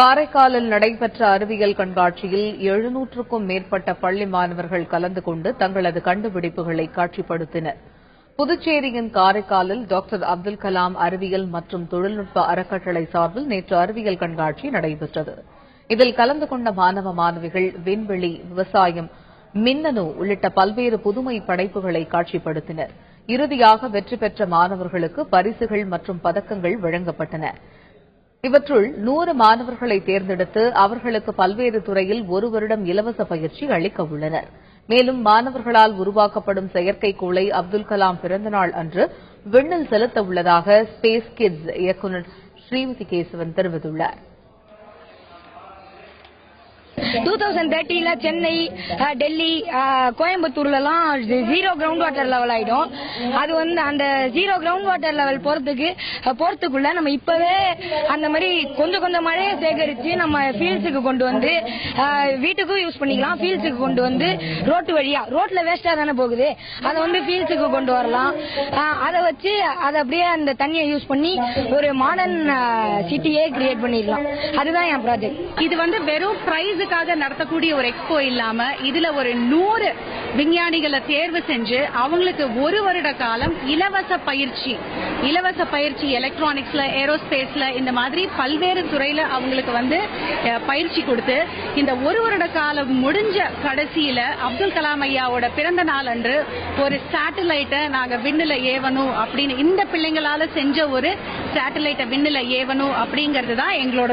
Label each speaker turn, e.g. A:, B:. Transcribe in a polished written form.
A: காரைக்காலில் நடைபெற்ற அறிவியல் கண்காட்சியில் 700க்கும் மேற்பட்ட பள்ளி மாணவர்கள் கலந்து கொண்டு தங்களது கண்டுபிடிப்புகளை காட்சிப்படுத்தினர். புதுச்சேரியின் காரைக்காலில் டாக்டர் அப்துல் கலாம் அறிவியல் மற்றும் தொழில்நுட்ப அறக்கட்டளை சார்பில் நேற்று அறிவியல் கண்காட்சி நடைபெற்றது. இதில் கலந்து கொண்ட மாணவ மாணவிகள் விண்வெளி, விவசாயம், மின்னணு உள்ளிட்ட பல்வேறு புதுமை படைப்புகளை காட்சிப்படுத்தினர். இறுதியாக வெற்றி பெற்ற மாணவர்களுக்கு பரிசுகள் மற்றும் பதக்கங்கள் வழங்கப்பட்டன. இவற்றுள் 100 மாணவர்களை தேர்ந்தெடுத்து அவர்களுக்கு பல்வேறு துறையில் 1 வருடம் இலவச பயிற்சி அளிக்க உள்ளனர். மேலும் மாணவர்களால் உருவாக்கப்படும் செயற்கைக்கோளை அப்துல் கலாம் பிறந்தநாள் அன்று விண்ணில் செலுத்த உள்ளதாக ஸ்பேஸ் கிட்ஸ் இயக்குநர் ஸ்ரீமதி கேசவன் தெரிவித்துள்ளார்.
B: 2030 சென்னை, டெல்லி, கோயம்புத்தூர்லாம் ஜீரோ கிரவுண்ட் வாட்டர் லெவல் ஆயிடும். அது அந்த ஜீரோ கிரவுண்ட் வாட்டர் லெவல் போறதுக்குள்ள நம்ம இப்பவே அந்த மாதிரி கொஞ்சம் கொஞ்சம் மழையை சேகரிச்சு நம்ம ஃபீல்ட்ஸுக்கு கொண்டு வந்து வீட்டுக்கும் யூஸ் பண்ணிக்கலாம். ஃபீல்ட்ஸுக்கு கொண்டு வந்து ரோட்டு வழியா, ரோட்ல வேஸ்டா தானே போகுது, அதை ஃபீல்ட்ஸுக்கு கொண்டு வரலாம். அதை வச்சு அதை அப்படியே அந்த தண்ணியை யூஸ் பண்ணி ஒரு மாடர்ன் சிட்டியே கிரியேட் பண்ணிடலாம். அதுதான் என் ப்ராஜெக்ட்.
C: இது வெறும் பிரைஸுக்காக நடத்தக்கூடிய ஒரு எக்ஸ்போ இல்லாம இதுல ஒரு 100 விஞ்ஞானிகளை தேர்வு செஞ்சு அவங்களுக்கு 1 வருட காலம் இலவச பயிற்சி எலக்ட்ரானிக்ஸ்ல, ஏரோஸ்பேஸ்ல இந்த மாதிரி பல்வேறு துறையில அவங்களுக்கு பயிற்சி கொடுத்து இந்த 1 வருட காலம் முடிஞ்ச கடைசியில அப்துல் கலாம் ஐயாவோட பிறந்த நாள் அன்று ஒரு சேட்டலைட்டை நாங்க விண்ணில ஏவணும் அப்படின்னு இந்த பிள்ளைங்களால செஞ்ச ஒரு சேட்டலைட்டை விண்ணில ஏவணும் அப்படிங்கிறது தான் எங்களோட